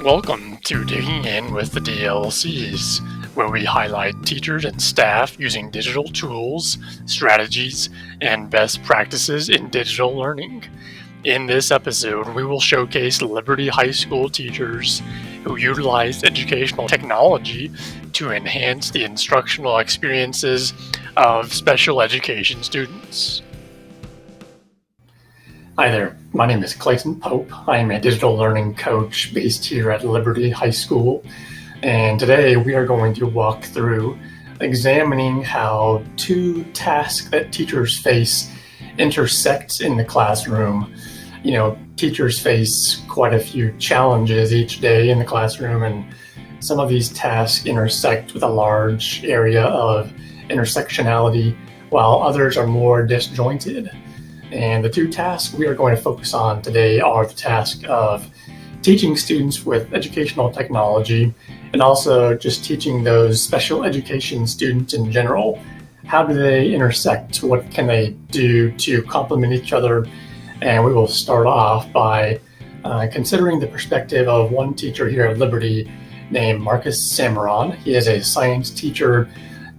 Welcome to Digging In with the DLCs, where we highlight teachers and staff using digital tools, strategies, and best practices in digital learning. In this episode, we will showcase Liberty High School teachers who utilized educational technology to enhance the instructional experiences of special education students. Hi there, my name is Clayton Pope. I am a digital learning coach based here at Liberty High School, and today we are going to walk through examining how two tasks that teachers face intersect in the classroom. You know, teachers face quite a few challenges each day in the classroom, and some of these tasks intersect with a large area of intersectionality, while others are more disjointed. And the two tasks we are going to focus on today are the task of teaching students with educational technology and also just teaching those special education students in general. How do they intersect? What can they do to complement each other? And we will start off by considering the perspective of one teacher here at Liberty named Marcus Salmeron. He is a science teacher,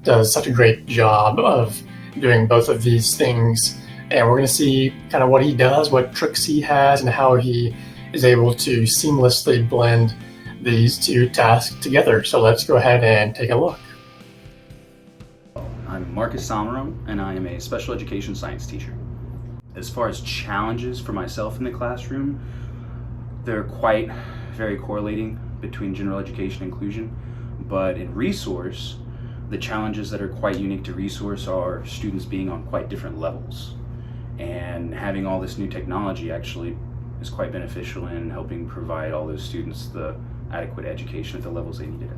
does such a great job of doing both of these things. And we're going to see kind of what he does, what tricks he has, and how he is able to seamlessly blend these two tasks together. So let's go ahead and take a look. I'm Marcus Salmeron, and I am a special education science teacher. As far as challenges for myself in the classroom, they're quite very correlating between general education and inclusion. But in resource, the challenges that are quite unique to resource are students being on quite different levels. And having all this new technology actually is quite beneficial in helping provide all those students the adequate education at the levels they needed it.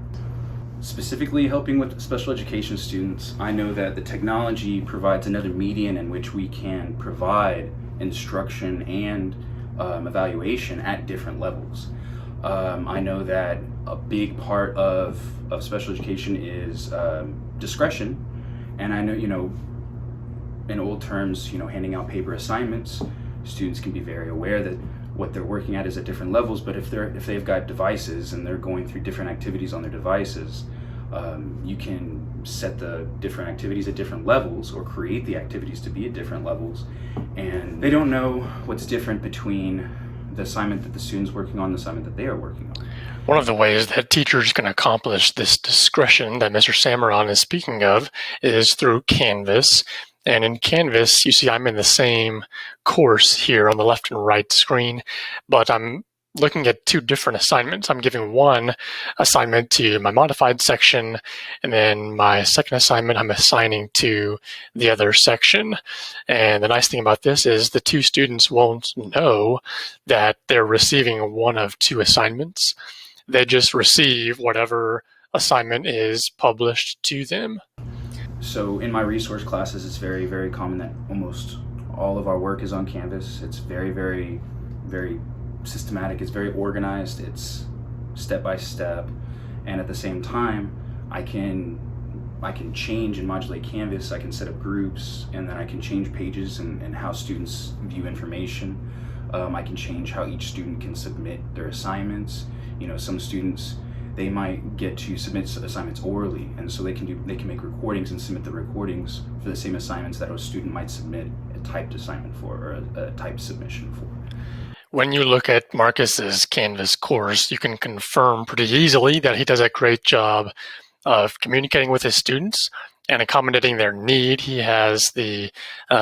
Specifically helping with special education students, I know that the technology provides another medium in which we can provide instruction and evaluation at different levels. I know that a big part of special education is discretion, and I know, in old terms, handing out paper assignments, students can be very aware that what they're working at is at different levels, but if they've got devices and they're going through different activities on their devices, you can set the different activities at different levels or create the activities to be at different levels, and they don't know what's different between the assignment that the student's working on and the assignment that they are working on. One of the ways that teachers can accomplish this discretion that Mr. Salmeron is speaking of is through Canvas. And in Canvas, you see I'm in the same course here on the left and right screen, but I'm looking at two different assignments. I'm giving one assignment to my modified section, and then my second assignment I'm assigning to the other section. And the nice thing about this is the two students won't know that they're receiving one of two assignments. They just receive whatever assignment is published to them. So in my resource classes, it's very, very common that almost all of our work is on Canvas. It's very, very, very systematic. It's very organized. It's step by step. And at the same time, I can change and modulate Canvas. I can set up groups, and then I can change pages and how students view information. I can change how each student can submit their assignments. Some students, they might get to submit assignments orally, and so they can make recordings and submit the recordings for the same assignments that a student might submit a typed assignment for, or a typed submission for. When you look at Marcus's Canvas course, you can confirm pretty easily that he does a great job of communicating with his students and accommodating their need. He has the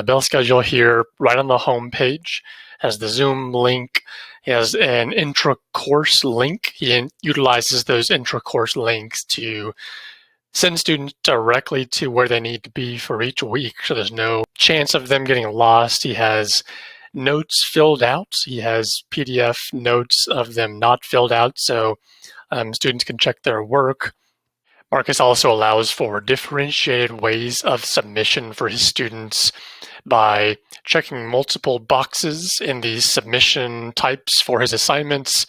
bell schedule here right on the home page, has the Zoom link. He has an intra-course link. He utilizes those intra-course links to send students directly to where they need to be for each week, so there's no chance of them getting lost. He has notes filled out. He has PDF notes of them not filled out, so students can check their work. Marcus also allows for differentiated ways of submission for his students by checking multiple boxes in the submission types for his assignments.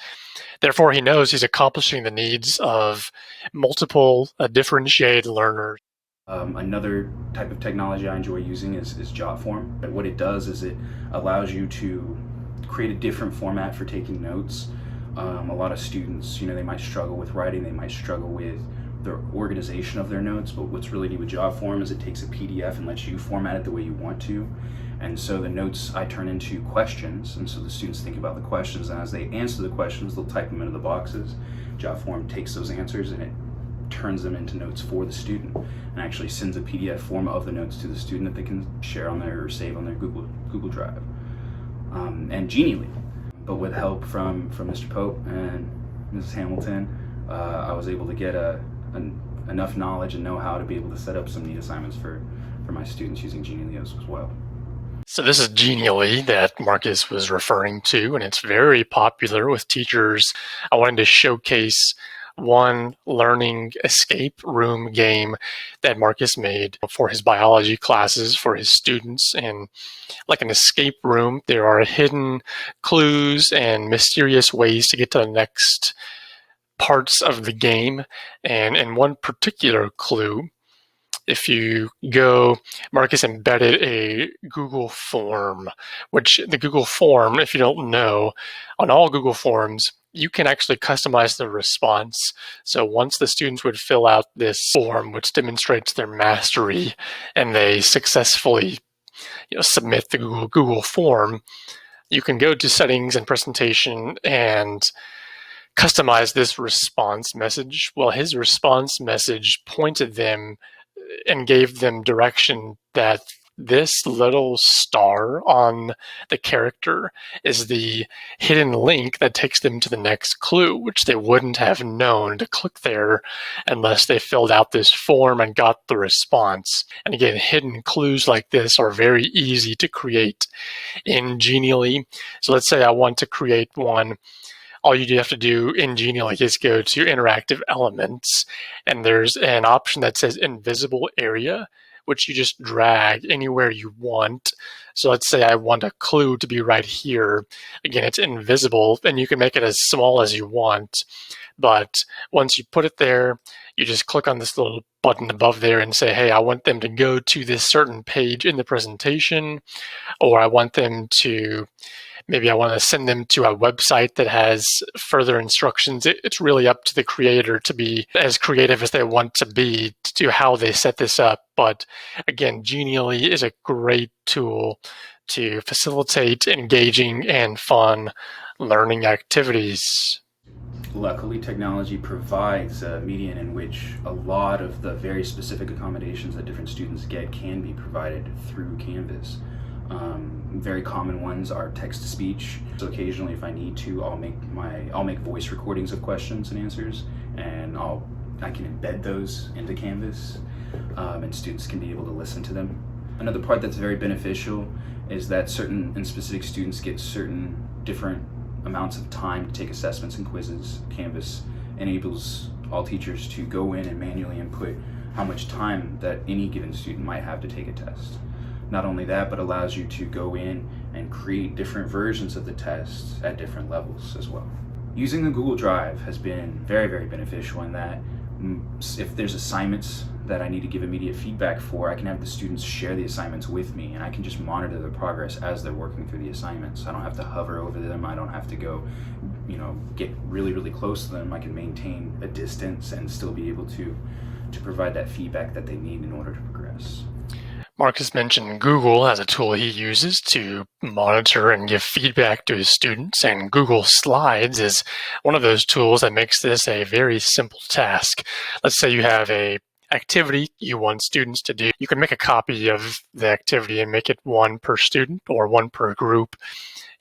Therefore, he knows he's accomplishing the needs of multiple differentiated learners. Another type of technology I enjoy using is Jotform. But what it does is it allows you to create a different format for taking notes. A lot of students, they might struggle with writing, they might struggle with the organization of their notes, but what's really neat with JotForm is it takes a PDF and lets you format it the way you want to. And so the notes I turn into questions, and so the students think about the questions, and as they answer the questions, they'll type them into the boxes. JotForm takes those answers and it turns them into notes for the student, and actually sends a PDF form of the notes to the student that they can share on their or save on their Google Drive. And genially, but with help from Mr. Pope and Mrs. Hamilton, I was able to get enough knowledge and know-how to be able to set up some neat assignments for my students using Genially as well. So this is Genially that Marcus was referring to, and it's very popular with teachers. I wanted to showcase one learning escape room game that Marcus made for his biology classes for his students. And like an escape room, there are hidden clues and mysterious ways to get to the next parts of the game. And in one particular clue, if you go, Marcus embedded a Google form, which the Google form, if you don't know, on all Google forms, you can actually customize the response. So once the students would fill out this form, which demonstrates their mastery, and they successfully submit the Google form, you can go to settings and presentation and customize this response message. Well, his response message pointed them and gave them direction that this little star on the character is the hidden link that takes them to the next clue, which they wouldn't have known to click there unless they filled out this form and got the response. And again, hidden clues like this are very easy to create in Genially. So let's say I want to create one. All you have to do in Genially is go to interactive elements, and there's an option that says invisible area, which you just drag anywhere you want. So let's say I want a clue to be right here. Again, it's invisible, and you can make it as small as you want. But once you put it there, you just click on this little button above there and say, hey, I want them to go to this certain page in the presentation, or I want them to maybe I want to send them to a website that has further instructions. It's really up to the creator to be as creative as they want to be to how they set this up. But again, Genially is a great tool to facilitate engaging and fun learning activities. Luckily, technology provides a medium in which a lot of the very specific accommodations that different students get can be provided through Canvas. Very common ones are text-to-speech. So occasionally, if I need to, I'll make voice recordings of questions and answers, and I can embed those into Canvas, and students can be able to listen to them. Another part that's very beneficial is that certain and specific students get certain different amounts of time to take assessments and quizzes. Canvas enables all teachers to go in and manually input how much time that any given student might have to take a test. Not only that, but allows you to go in and create different versions of the test at different levels as well. Using the Google Drive has been very, very beneficial in that if there's assignments that I need to give immediate feedback for, I can have the students share the assignments with me, and I can just monitor their progress as they're working through the assignments. I don't have to hover over them. I don't have to go, get really, really close to them. I can maintain a distance and still be able to provide that feedback that they need in order to progress. Marcus mentioned Google as a tool he uses to monitor and give feedback to his students, and Google Slides is one of those tools that makes this a very simple task. Let's say you have a activity you want students to do. You can make a copy of the activity and make it one per student or one per group,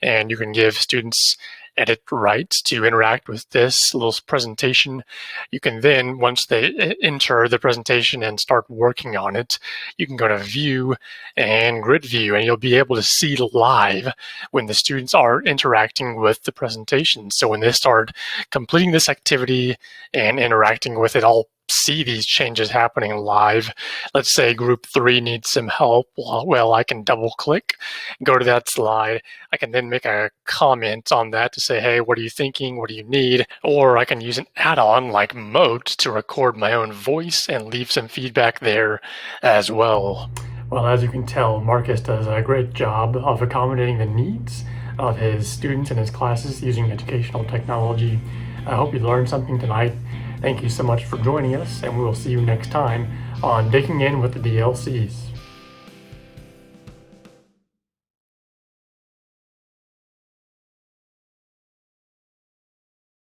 and you can give students edit rights to interact with this little presentation. You can then, once they enter the presentation and start working on it, you can go to View and Grid View, and you'll be able to see live when the students are interacting with the presentation. So when they start completing this activity and interacting with it, I'll see these changes happening live. Let's say group 3 needs some help. Well, I can double click, go to that slide. I can then make a comment on that to say, hey, what are you thinking? What do you need? Or I can use an add-on like Moat to record my own voice and leave some feedback there as well. Well, as you can tell, Marcus does a great job of accommodating the needs of his students and his classes using educational technology. I hope you learned something tonight. Thank you so much for joining us, and we will see you next time on Digging In with the DLCs.